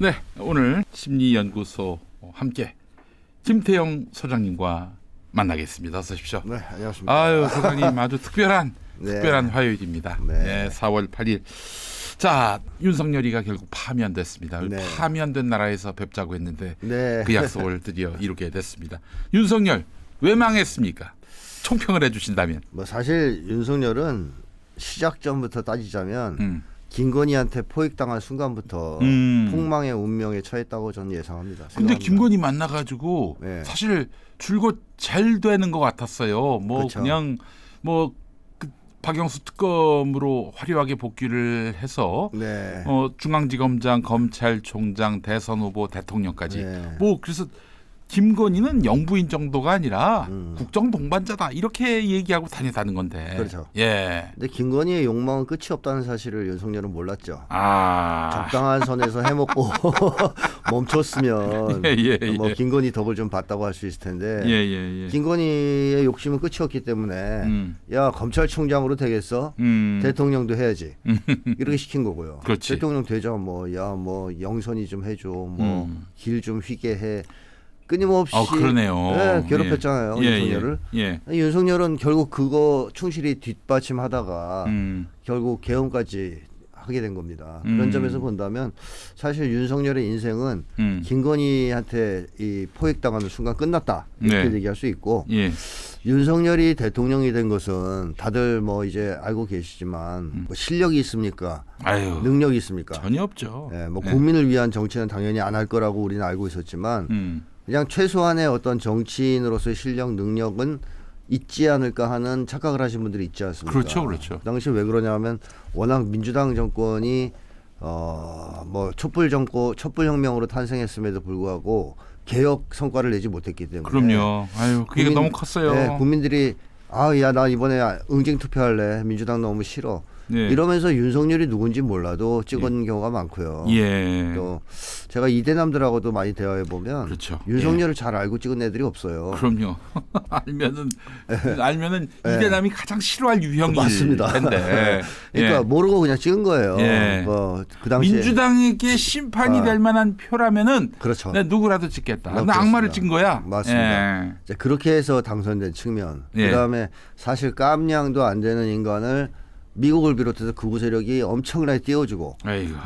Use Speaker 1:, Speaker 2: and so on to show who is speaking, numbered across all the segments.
Speaker 1: 네, 오늘 심리연구소 함께 김태형 소장님과 만나겠습니다. 어서 오십시오.
Speaker 2: 네, 안녕하십니까.
Speaker 1: 아유, 소장님 아주 특별한
Speaker 2: 네.
Speaker 1: 화요일입니다.
Speaker 2: 네.
Speaker 1: 네, 4월 8일. 자, 윤석열이가 결국 파면됐습니다.
Speaker 2: 네.
Speaker 1: 파면된 나라에서 뵙자고 했는데
Speaker 2: 네.
Speaker 1: 그 약속을 드디어 이루게 됐습니다. 윤석열 왜 망했습니까? 총평을 해주신다면.
Speaker 2: 뭐 사실 윤석열은 시작 전부터 따지자면 김건희한테 포획당한 순간부터 폭망의 운명에 처했다고 저는 예상합니다.
Speaker 1: 근데
Speaker 2: 생각합니다.
Speaker 1: 김건희 만나가지고
Speaker 2: 네.
Speaker 1: 사실 줄곧 잘 되는 것 같았어요. 뭐
Speaker 2: 그렇죠.
Speaker 1: 그냥 뭐 그 박영수 특검으로 화려하게 복귀를 해서
Speaker 2: 네.
Speaker 1: 중앙지검장, 검찰총장, 대선 후보, 대통령까지
Speaker 2: 네.
Speaker 1: 뭐 그래서 김건희는 영부인 정도가 아니라 국정 동반자다 이렇게 얘기하고 다녔다는 건데.
Speaker 2: 그렇죠.
Speaker 1: 예.
Speaker 2: 근데 김건희의 욕망은 끝이 없다는 사실을 윤석열은 몰랐죠.
Speaker 1: 아.
Speaker 2: 적당한 선에서 해먹고 멈췄으면 뭐 김건희 덕을 좀 봤다고 할 수 있을 텐데
Speaker 1: 예.
Speaker 2: 김건희의 욕심은 끝이 없기 때문에 야 검찰총장으로 되겠어? 대통령도 해야지. 이렇게 시킨 거고요.
Speaker 1: 그렇지.
Speaker 2: 대통령 되자 뭐 영선이 좀 해줘. 뭐 길 좀 휘게 해. 끊임없이
Speaker 1: 그러네요.
Speaker 2: 네, 괴롭혔잖아요. 윤석열을.
Speaker 1: 예.
Speaker 2: 윤석열은 결국 그거 충실히 뒷받침하다가 결국 개헌까지 하게 된 겁니다. 그런 점에서 본다면 사실 윤석열의 인생은 김건희한테 이 포획당하는 순간 끝났다 이렇게 얘기할 수 있고 윤석열이 대통령이 된 것은 다들 뭐 이제 알고 계시지만 뭐 실력이 있습니까? 능력이 있습니까?
Speaker 1: 전혀 없죠.
Speaker 2: 네, 뭐 국민을 위한 정치는 당연히 안 할 거라고 우리는 알고 있었지만 그냥 최소한의 어떤 정치인으로서의 실력, 능력은 있지 않을까 하는 착각을 하신 분들이 있지 않습니까?
Speaker 1: 그렇죠.
Speaker 2: 그 당시 왜 그러냐면 워낙 민주당 정권이 뭐 촛불혁명으로 탄생했음에도 불구하고 개혁 성과를 내지 못했기 때문에.
Speaker 1: 그럼요. 그게 너무 컸어요.
Speaker 2: 네, 국민들이 야 나 이번에 응징 투표할래. 민주당 너무 싫어. 이러면서 윤석열이 누군지 몰라도 찍은 경우가 많고요. 또 제가 이대남들하고도 많이 대화해 보면
Speaker 1: 그렇죠.
Speaker 2: 윤석열을 잘 알고 찍은 애들이 없어요.
Speaker 1: 그럼요. 알면은 이대남이 가장 싫어할 유형일
Speaker 2: 맞습니다.
Speaker 1: 텐데.
Speaker 2: 그러니까 모르고 그냥 찍은 거예요. 그 당시에
Speaker 1: 민주당에게 심판이 될 만한 표라면은
Speaker 2: 그렇죠.
Speaker 1: 내 누구라도 찍겠다. 나 악마를 찍은 거야.
Speaker 2: 맞습니다. 그렇게 해서 당선된 측면. 그다음에 사실 깜냥도 안 되는 인간을 미국을 비롯해서 극우 세력이 엄청나게 띄워주고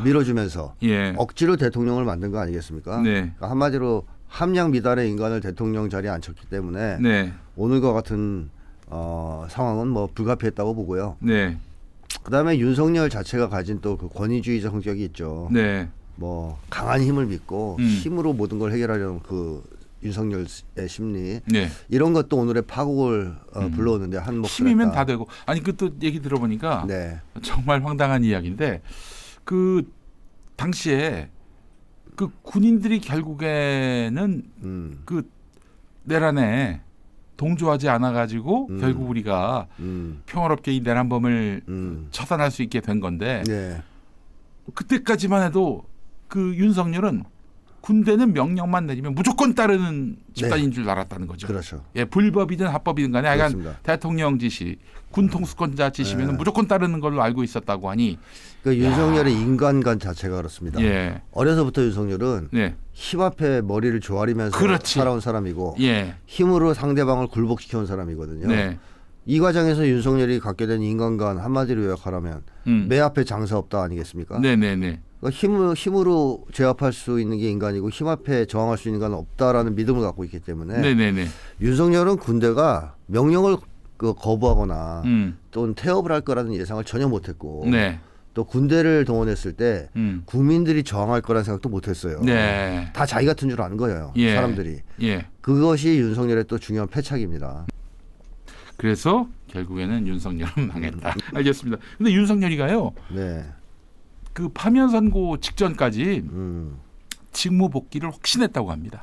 Speaker 2: 밀어주면서 억지로 대통령을 만든 거 아니겠습니까? 그러니까 한마디로 함량 미달의 인간을 대통령 자리에 앉혔기 때문에 오늘과 같은 상황은 뭐 불가피했다고 보고요. 그다음에 윤석열 자체가 가진 또 그 권위주의적 성격이 있죠. 뭐 강한 힘을 믿고 힘으로 모든 걸 해결하려는 그 윤석열의 심리 이런 것도 오늘의 파국을 불러오는데 한몫을
Speaker 1: 힘이면
Speaker 2: 했다.
Speaker 1: 다 되고 그 또 얘기 들어보니까 정말 황당한 이야기인데 그 당시에 그 군인들이 결국에는 그 내란에 동조하지 않아 가지고 결국 우리가 평화롭게 이 내란범을 처단할 수 있게 된 건데 그때까지만 해도 그 윤석열은 군대는 명령만 내리면 무조건 따르는 집단인 줄 알았다는 거죠.
Speaker 2: 그렇죠.
Speaker 1: 불법이든 합법이든 간에
Speaker 2: 그렇습니다.
Speaker 1: 대통령 지시, 군 통수권자 지시면 무조건 따르는 걸로 알고 있었다고 하니.
Speaker 2: 윤석열의 인간관 자체가 그렇습니다. 어려서부터 윤석열은 힘 앞에 머리를 조아리면서 살아온 사람이고 힘으로 상대방을 굴복시켜온 사람이거든요. 이 과정에서 윤석열이 갖게 된 인간관 한마디로 요약하라면 매 앞에 장사 없다 아니겠습니까? 그러니까 힘으로 제압할 수 있는 게 인간이고 힘 앞에 저항할 수 있는 건 없다라는 믿음을 갖고 있기 때문에 윤석열은 군대가 명령을 거부하거나 또는 태업을 할 거라는 예상을 전혀 못했고 또 군대를 동원했을 때 국민들이 저항할 거라는 생각도 못했어요. 다 자기 같은 줄 아는 거예요. 사람들이. 그것이 윤석열의 또 중요한 패착입니다.
Speaker 1: 그래서 결국에는 윤석열은 망했다. 알겠습니다. 근데 윤석열이가요. 그 파면 선고 직전까지 직무 복귀를 확신했다고 합니다.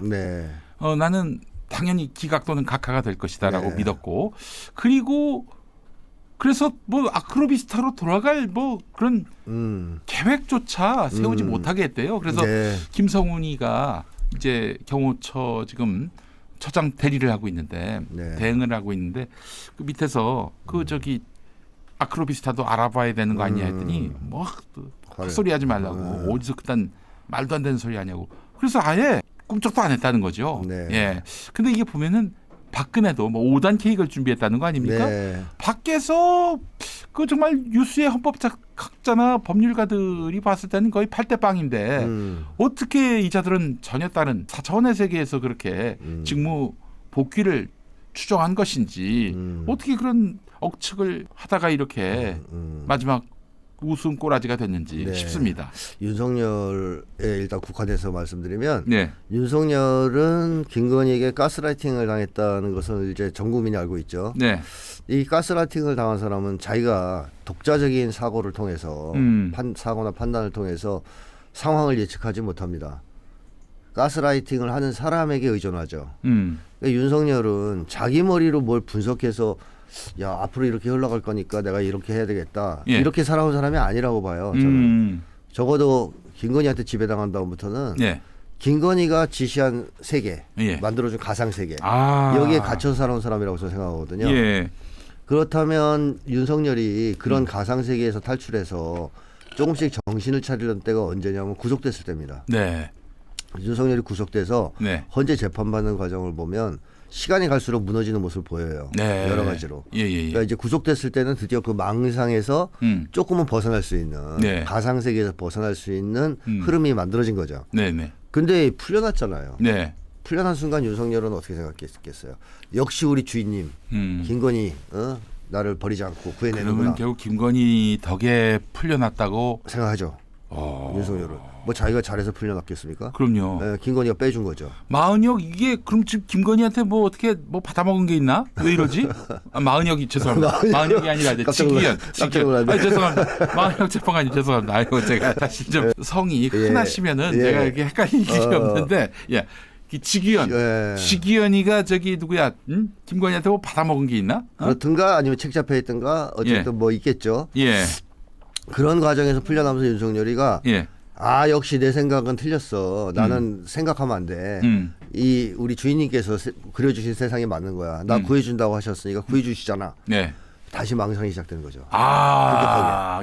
Speaker 1: 나는 당연히 기각 또는 각하가 될 것이다라고 믿었고 그리고 그래서 뭐 아크로비스타로 돌아갈 뭐 그런 계획조차 세우지 못하게 했대요. 그래서 김성훈이가 이제 경호처 지금 처장 대리를 하고 있는데 대응을 하고 있는데 그 밑에서 그 저기 아크로비스타도 알아봐야 되는 거 아니냐 했더니 뭐 헛소리 하지 말라고 어디서 그딴 말도 안 되는 소리 하냐고. 그래서 아예 꿈쩍도 안 했다는 거죠.
Speaker 2: 네.
Speaker 1: 예. 근데 이게 보면은 박근혜도 뭐 5단 케이크를 준비했다는 거 아닙니까?
Speaker 2: 네.
Speaker 1: 밖에서 그 정말 유수의 헌법학자나 법률가들이 봤을 때는 거의 8대 빵인데 어떻게 이자들은 전혀 다른 4차원의 세계에서 그렇게 직무 복귀를 추정한 것인지 어떻게 그런 억측을 하다가 이렇게 마지막 우스운 꼬라지가 됐는지
Speaker 2: 네.
Speaker 1: 싶습니다.
Speaker 2: 윤석열에 일단 국한해서 말씀드리면
Speaker 1: 네.
Speaker 2: 윤석열은 김건희에게 가스라이팅을 당했다는 것을 이제 전 국민이 알고 있죠.
Speaker 1: 네.
Speaker 2: 이 가스라이팅을 당한 사람은 자기가 독자적인 사고를 통해서 사고나 판단을 통해서 상황을 예측하지 못합니다. 가스라이팅을 하는 사람에게 의존하죠. 그러니까 윤석열은 자기 머리로 뭘 분석해서 야 앞으로 이렇게 흘러갈 거니까 내가 이렇게 해야 되겠다.
Speaker 1: 예.
Speaker 2: 이렇게 살아온 사람이 아니라고 봐요. 저는 적어도 김건희한테 지배당한 다음부터는
Speaker 1: 예.
Speaker 2: 김건희가 지시한 세계,
Speaker 1: 예.
Speaker 2: 만들어준 가상 세계 여기에 갇혀서 살아온 사람이라고 저는 생각하거든요.
Speaker 1: 예.
Speaker 2: 그렇다면 윤석열이 그런 가상 세계에서 탈출해서 조금씩 정신을 차리던 때가 언제냐면 구속됐을 때입니다.
Speaker 1: 네.
Speaker 2: 윤석열이 구속돼서
Speaker 1: 네.
Speaker 2: 헌재 재판받는 과정을 보면 시간이 갈수록 무너지는 모습을 보여요.
Speaker 1: 네.
Speaker 2: 여러 가지로.
Speaker 1: 예.
Speaker 2: 그러니까 이제 구속됐을 때는 드디어 그 망상에서 조금은 벗어날 수 있는
Speaker 1: 네.
Speaker 2: 가상 세계에서 벗어날 수 있는 흐름이 만들어진 거죠.
Speaker 1: 네네.
Speaker 2: 근데 풀려났잖아요.
Speaker 1: 네.
Speaker 2: 풀려난 순간 윤석열은 어떻게 생각했겠어요? 역시 우리 주인님 김건희 나를 버리지 않고 구해내는구나.
Speaker 1: 그러면 결국 김건희 덕에 풀려났다고
Speaker 2: 생각하죠. 윤석열은. 뭐 자기가 잘해서 풀려났겠습니까?
Speaker 1: 그럼요.
Speaker 2: 네, 김건희가 빼준 거죠.
Speaker 1: 마은혁 이게 그럼 지금 김건희한테 뭐 어떻게 뭐 받아먹은 게 있나? 왜 이러지? 마은혁이 죄송합니다. 마은혁이 아니라 직위원. 아니, 죄송합니다. 마은혁 재판관님 죄송합니다. 아이고 제가 다시 좀 성이 흔하시면은 제가 이렇게 헷갈릴 일이 없는데 예. 직위원, 직위원이가 저기 누구야? 김건희한테 뭐 받아먹은 게 있나?
Speaker 2: 그렇든가 아니면 책 잡혀 있든가 어쨌든 뭐 있겠죠.
Speaker 1: 예.
Speaker 2: 그런 과정에서 풀려나면서 윤석열이가 역시 내 생각은 틀렸어. 나는 생각하면 안 돼. 이 우리 주인님께서 그려주신 세상이 맞는 거야. 나 구해준다고 하셨으니까 구해주시잖아.
Speaker 1: 네.
Speaker 2: 다시 망상이 시작되는 거죠.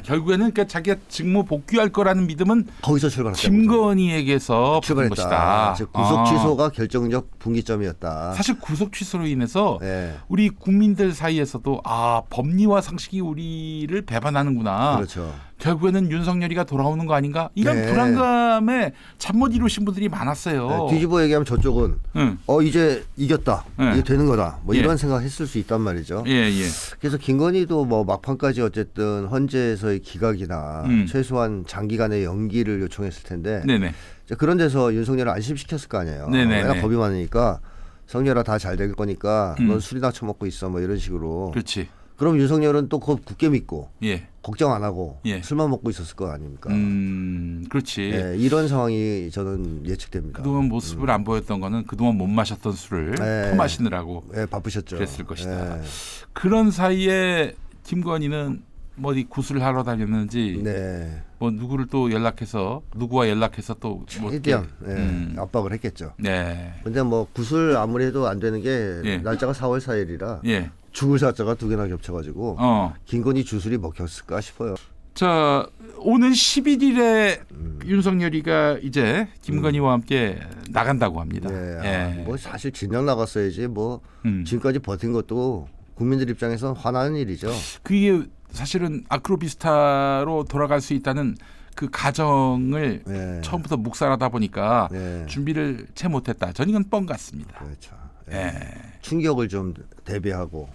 Speaker 1: 결국에는 그러니까 자기가 직무 복귀할 거라는 믿음은
Speaker 2: 거기서 출발했다.
Speaker 1: 김건희에게서 받은 것이다.
Speaker 2: 즉 구속 취소가 결정적 분기점이었다.
Speaker 1: 사실 구속 취소로 인해서 우리 국민들 사이에서도 법리와 상식이 우리를 배반하는구나.
Speaker 2: 그렇죠.
Speaker 1: 결국에는 윤석열이가 돌아오는 거 아닌가? 이런 불안감에 잠 못 이루신 분들이 많았어요.
Speaker 2: 뒤집어 얘기하면 저쪽은 이제 이겼다. 이게 되는 거다. 뭐 이런 생각했을 수 있단 말이죠. 그래서 김건희도 뭐 막판까지 어쨌든 헌재에서의 기각이나 최소한 장기간의 연기를 요청했을 텐데 그런 데서 윤석열을 안심시켰을 거 아니에요. 내가 겁이 많으니까 성렬아 다 잘 될 거니까 넌 술이나 처먹고 있어 뭐 이런 식으로.
Speaker 1: 그렇지.
Speaker 2: 그럼 윤석열은 또 그거 굳게 믿고 걱정 안 하고 술만 먹고 있었을 거 아닙니까?
Speaker 1: 그렇지.
Speaker 2: 이런 상황이 저는 예측됩니다.
Speaker 1: 그동안 모습을 안 보였던 거는 그동안 못 마셨던 술을 퍼마시느라고
Speaker 2: 바쁘셨죠.
Speaker 1: 그랬을 것이다. 그런 사이에 김건희는 뭐 어디 구술을 하러 다녔는지 뭐 누구를 또 연락해서 누구와 연락해서 또
Speaker 2: 최대한 압박을 했겠죠. 근데 뭐 구술 아무리 해도 안 되는 게 날짜가 4월 4일이라 죽을 사자가 두 개나 겹쳐가지고 김건희 주술이 먹혔을까 싶어요.
Speaker 1: 자, 오는 11일에 윤석열이가 이제 김건희와 함께 나간다고 합니다.
Speaker 2: 뭐 사실 진작 나갔어야지 뭐 지금까지 버틴 것도 국민들 입장에서 화나는 일이죠.
Speaker 1: 그게 사실은 아크로비스타로 돌아갈 수 있다는 그 가정을 처음부터 묵살하다 보니까 준비를 채 못했다. 저는 이건 뻥 같습니다.
Speaker 2: 그렇죠. 충격을 좀 대비하고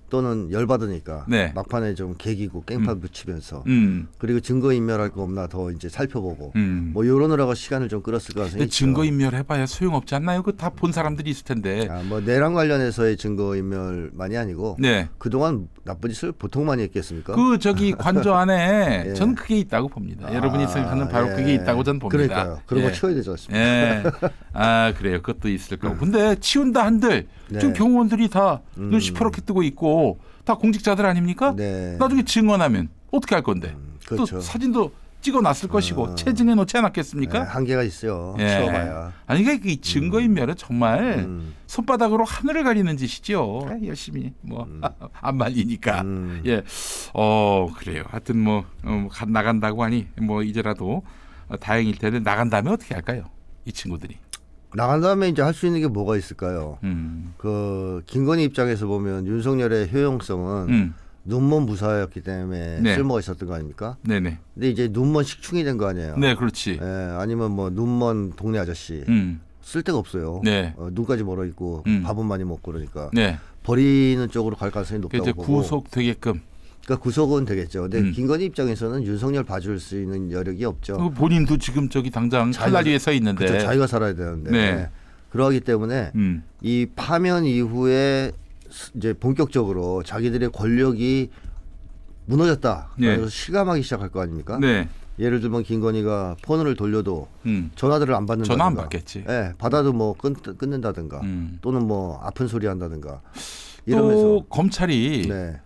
Speaker 2: 또는 열받으니까 막판에 좀 개기고 깽판 붙이면서 그리고 증거인멸할 거 없나 더 이제 살펴보고 뭐 이러느라고 시간을 좀 끌었을 것 같습니다.
Speaker 1: 증거인멸 해봐야 소용없지 않나요? 그 다 본 사람들이 있을 텐데.
Speaker 2: 뭐 내란 관련해서의 증거인멸만이 아니고 그동안 나쁜 짓을 보통 많이 했겠습니까?
Speaker 1: 그 저기 관저 안에 저는 그게 있다고 봅니다. 여러분이 생각하는 바로 그게 있다고 저는 봅니다.
Speaker 2: 그러니까요. 그런 거 치워야 되지 않습니까?
Speaker 1: 그래요. 그것도 있을 거고. 근데 치운다 한들 지금 경호원들이 다 눈 시퍼렇게 뜨고 있고 다 공직자들 아닙니까? 나중에 증언하면 어떻게 할 건데?
Speaker 2: 그렇죠.
Speaker 1: 또 사진도 찍어놨을 것이고 체증해 놓지 않았겠습니까?
Speaker 2: 한계가 있어요. 치워봐야.
Speaker 1: 아니 그러니까 이 증거인멸은 정말 손바닥으로 하늘을 가리는 짓이죠. 열심히 뭐 안 말리니까. 그래요. 하여튼 뭐 나간다고 하니 뭐 이제라도 다행일 텐데 나간 다음에 어떻게 할까요? 이 친구들이.
Speaker 2: 나간 다음에 이제 할 수 있는 게 뭐가 있을까요? 그 김건희 입장에서 보면 윤석열의 효용성은 눈먼 부사였기 때문에
Speaker 1: 네.
Speaker 2: 쓸모가 있었던 거 아닙니까?
Speaker 1: 네네.
Speaker 2: 근데 이제 눈먼 식충이 된 거 아니에요?
Speaker 1: 네, 그렇지.
Speaker 2: 예, 아니면 뭐 눈먼 동네 아저씨 쓸 데가 없어요.
Speaker 1: 네.
Speaker 2: 눈까지 멀어 있고 밥은 많이 먹고 그러니까
Speaker 1: 네.
Speaker 2: 버리는 쪽으로 갈 가능성이 높다고
Speaker 1: 이제
Speaker 2: 보고.
Speaker 1: 구속되게끔.
Speaker 2: 그러니까 구속은 되겠죠. 근데 김건희 입장에서는 윤석열 봐줄 수 있는 여력이 없죠.
Speaker 1: 본인도 지금 저기 당장 칼날 위에 서 있는데.
Speaker 2: 그렇죠. 자기가 살아야 되는데.
Speaker 1: 네.
Speaker 2: 그러기 때문에 이 파면 이후에 이제 본격적으로 자기들의 권력이 무너졌다. 그래서 실감하기 시작할 거 아닙니까?
Speaker 1: 네.
Speaker 2: 예를 들면 김건희가 폰을 돌려도 전화들을 안 받는다든가.
Speaker 1: 전화 안 받겠지.
Speaker 2: 네, 받아도 뭐 끊는다든가 또는 뭐 아픈 소리 한다든가. 이러면서
Speaker 1: 또 검찰이
Speaker 2: 네.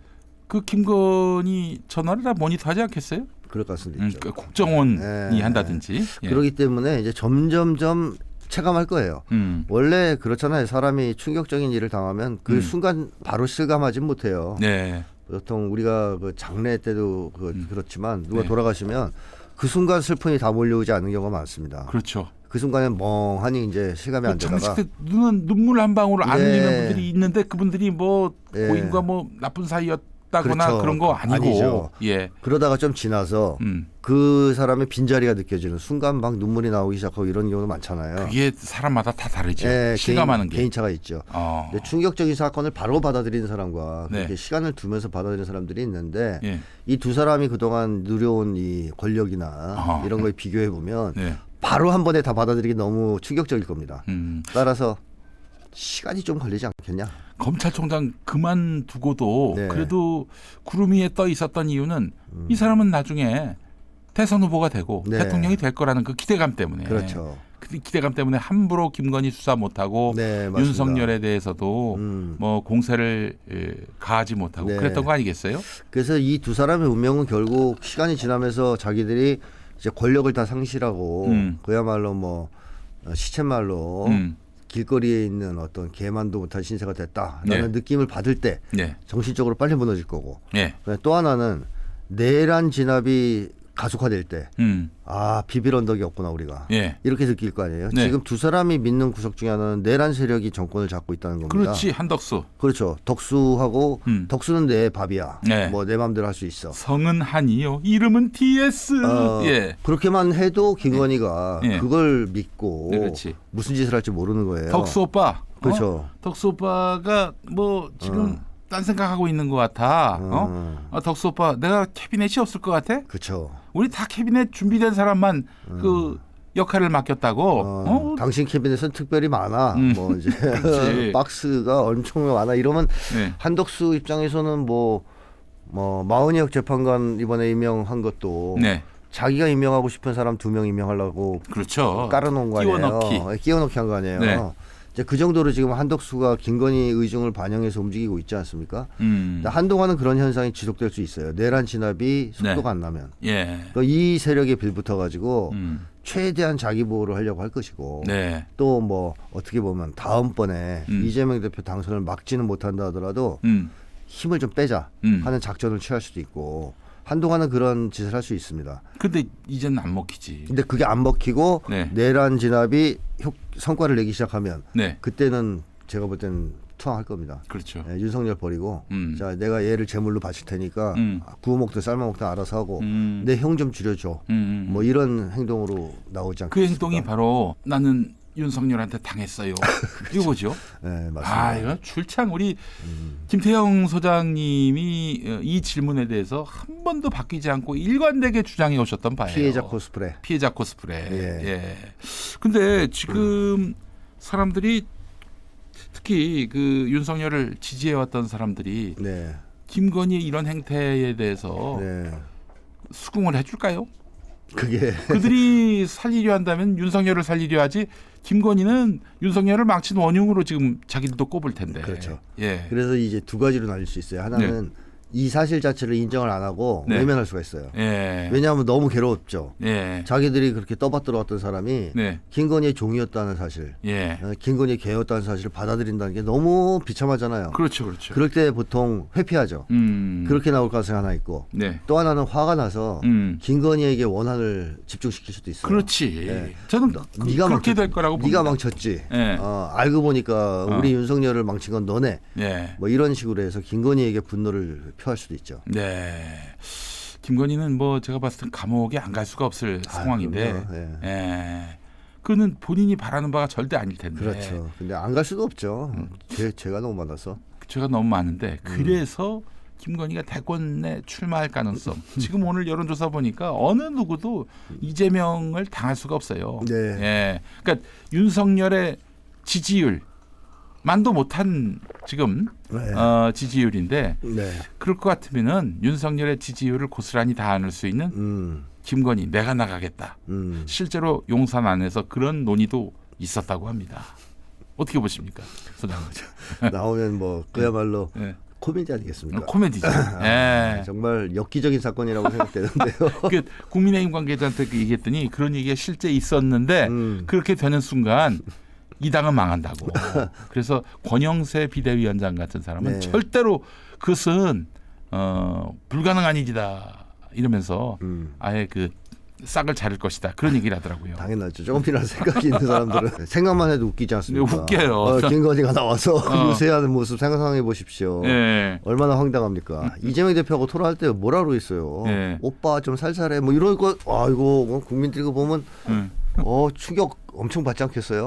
Speaker 1: 그 김건희 전화를 다 모니터하지 않겠어요?
Speaker 2: 그럴 가능성도 있죠.
Speaker 1: 그러니까 국정원이 한다든지. 예.
Speaker 2: 그렇기 때문에 이제 점점점 체감할 거예요. 원래 그렇잖아요. 사람이 충격적인 일을 당하면 그 순간 바로 실감하진 못해요.
Speaker 1: 네.
Speaker 2: 보통 우리가 그 장례 때도 그렇지만 누가 돌아가시면 그 순간 슬픔이 다 몰려오지 않는 경우가 많습니다.
Speaker 1: 그렇죠.
Speaker 2: 그 순간에 멍하니 이제 실감이 안 되다가
Speaker 1: 장식 때 눈물 한 방울 안 흘리는 분들이 있는데 그분들이 뭐 고인과 뭐 나쁜 사이였다거나
Speaker 2: 그렇죠.
Speaker 1: 그런 거 아니고.
Speaker 2: 아니죠.
Speaker 1: 예.
Speaker 2: 그러다가 좀 지나서 그 사람의 빈자리가 느껴지는 순간 막 눈물이 나오기 시작하고 이런 경우도 많잖아요.
Speaker 1: 그게 사람마다 다 다르죠.
Speaker 2: 예,
Speaker 1: 실감하는 게.
Speaker 2: 개인차가 있죠. 근데 충격적인 사건을 바로 받아들이는 사람과 그렇게 시간을 두면서 받아들이는 사람들이 있는데 이 두 사람이 그동안 누려온 이 권력이나 이런 거에 비교해 보면 바로 한 번에 다 받아들이기 너무 충격적일 겁니다. 따라서 시간이 좀 걸리지 않겠냐.
Speaker 1: 검찰총장 그만두고도 그래도 구름 위에 떠 있었던 이유는 이 사람은 나중에 대선 후보가 되고 대통령이 될 거라는 그 기대감 때문에.
Speaker 2: 그렇죠.
Speaker 1: 그 기대감 때문에 함부로 김건희 수사 못하고 윤석열에 대해서도 뭐 공세를 가하지 못하고 그랬던 거 아니겠어요?
Speaker 2: 그래서 이 두 사람의 운명은 결국 시간이 지나면서 자기들이 이제 권력을 다 상실하고 그야말로 뭐 시쳇말로 길거리에 있는 어떤 개만도 못한 신세가 됐다라는 느낌을 받을 때 정신적으로 빨리 무너질 거고 또 하나는 내란 진압이 가속화될 때 비빌 언덕이 없구나 우리가 이렇게 느낄 거 아니에요. 지금 두 사람이 믿는 구석 중에 하나는 내란 세력이 정권을 잡고 있다는 겁니다.
Speaker 1: 그렇지. 한덕수.
Speaker 2: 그렇죠. 덕수하고 덕수는 내 밥이야. 뭐 내 마음대로 할 수 있어.
Speaker 1: 성은 한이요. 이름은 DS.
Speaker 2: 그렇게만 해도 김건희가 그걸 믿고 무슨 짓을 할지 모르는 거예요.
Speaker 1: 덕수 오빠.
Speaker 2: 그렇죠.
Speaker 1: 덕수 오빠가 뭐 지금 딴 생각하고 있는 것 같아. 덕수 오빠 내가 캐비넷이 없을 것 같아?
Speaker 2: 그렇죠.
Speaker 1: 우리 다 캐비넷 준비된 사람만 그 역할을 맡겼다고.
Speaker 2: 당신 캐비넷은 특별히 많아. 뭐 이제 박스가 엄청 많아. 이러면 한덕수 입장에서는 뭐 마은혁 재판관 이번에 임명한 것도 자기가 임명하고 싶은 사람 2명 임명하려고 깔아놓은 거 아니에요. 끼워넣기 한 거 아니에요. 그 정도로 지금 한덕수가 김건희 의중을 반영해서 움직이고 있지 않습니까? 한동안은 그런 현상이 지속될 수 있어요. 내란 진압이 속도가 안 나면. 그러니까 이 세력에 빌붙어 가지고 최대한 자기 보호를 하려고 할 것이고 또 뭐 어떻게 보면 다음번에 이재명 대표 당선을 막지는 못한다 하더라도 힘을 좀 빼자 하는 작전을 취할 수도 있고 한동안은 그런 짓을 할 수 있습니다.
Speaker 1: 근데 이제는 안 먹히지.
Speaker 2: 근데 그게 안 먹히고 내란 진압이 성과를 내기 시작하면 그때는 제가 볼 때는 투항할 겁니다.
Speaker 1: 그렇죠.
Speaker 2: 윤석열 버리고 자 내가 얘를 제물로 바칠 테니까 구워 먹든 삶아 먹든 알아서 하고 내 형 좀 줄여줘. 뭐 이런 행동으로 나오지 않겠습니까?
Speaker 1: 그 행동이 바로 나는 윤석열한테 당했어요. 이거죠.
Speaker 2: 네, 맞습니다.
Speaker 1: 이거 출창 우리 김태형 소장님이 이 질문에 대해서 한 번도 바뀌지 않고 일관되게 주장해 오셨던 바예요.
Speaker 2: 피해자 코스프레.
Speaker 1: 근데 지금 사람들이 특히 그 윤석열을 지지해왔던 사람들이 김건희의 이런 행태에 대해서 수긍을 해줄까요? 그들이 살리려 한다면 윤석열을 살리려 하지 김건희는 윤석열을 망친 원흉으로 지금 자기들도 꼽을 텐데.
Speaker 2: 그렇죠. 그래서 이제 두 가지로 나뉠 수 있어요. 하나는 이 사실 자체를 인정을 안 하고
Speaker 1: 네.
Speaker 2: 외면할 수가 있어요.
Speaker 1: 예.
Speaker 2: 왜냐하면 너무 괴로웠죠.
Speaker 1: 예.
Speaker 2: 자기들이 그렇게 떠받들어왔던 사람이
Speaker 1: 네.
Speaker 2: 김건희의 종이었다는 사실,
Speaker 1: 예.
Speaker 2: 김건희의 개였다는 사실을 받아들인다는 게 너무 비참하잖아요.
Speaker 1: 그렇죠, 그렇죠.
Speaker 2: 그럴 때 보통 회피하죠. 그렇게 나올 가능성이 하나 있고,
Speaker 1: 네.
Speaker 2: 또 하나는 화가 나서 김건희에게 원한을 집중시킬 수도 있어요.
Speaker 1: 그렇지.
Speaker 2: 네.
Speaker 1: 저는 그렇게 될 거라고
Speaker 2: 네가
Speaker 1: 봅니다.
Speaker 2: 망쳤지.
Speaker 1: 네.
Speaker 2: 알고 보니까 우리 윤석열을 망친 건 너네.
Speaker 1: 네.
Speaker 2: 뭐 이런 식으로 해서 김건희에게 분노를 표할 수도 있죠.
Speaker 1: 네. 김건희는 뭐 제가 봤을 땐 감옥에 안 갈 수가 없을 상황인데,
Speaker 2: 네.
Speaker 1: 예. 그는 본인이 바라는 바가 절대 아닐 텐데.
Speaker 2: 그렇죠. 근데 안 갈 수도 없죠. 죄가 너무 많아서.
Speaker 1: 죄가 너무 많은데 그래서 김건희가 대권에 출마할 가능성. 지금 오늘 여론조사 보니까 어느 누구도 이재명을 당할 수가 없어요.
Speaker 2: 네.
Speaker 1: 예. 그러니까 윤석열의 지지율 만도 못한 지금
Speaker 2: 네.
Speaker 1: 지지율인데
Speaker 2: 네.
Speaker 1: 그럴 것 같으면은 윤석열의 지지율을 고스란히 다 안을 수 있는 김건희 내가 나가겠다. 실제로 용산 안에서 그런 논의도 있었다고 합니다. 어떻게 보십니까, 소장님?
Speaker 2: 나오면 뭐 그야말로
Speaker 1: 네.
Speaker 2: 코미디 아니겠습니까?
Speaker 1: 코미디죠. 예.
Speaker 2: 정말 엽기적인 사건이라고 생각되는데요.
Speaker 1: 그 국민의힘 관계자한테 얘기했더니 그런 얘기가 실제 있었는데 그렇게 되는 순간 이 당은 망한다고. 그래서 권영세 비대위원장 같은 사람은
Speaker 2: 네.
Speaker 1: 절대로 그것은 불가능한 일이다 이러면서 아예 그 싹을 자를 것이다 그런 얘기를 하더라고요.
Speaker 2: 당연하죠. 조금이라도 생각이 있는 사람들은 생각만 해도 웃기지 않습니까?
Speaker 1: 웃겨요.
Speaker 2: 김건희가 나와서 유세하는 모습 생각해 보십시오.
Speaker 1: 네.
Speaker 2: 얼마나 황당합니까? 이재명 대표하고 토론할 때 뭐라 그러겠어요.
Speaker 1: 네.
Speaker 2: 오빠 좀 살살해 뭐 이런 거. 아이고 국민들이 그거 보면 충격 엄청 받지 않겠어요?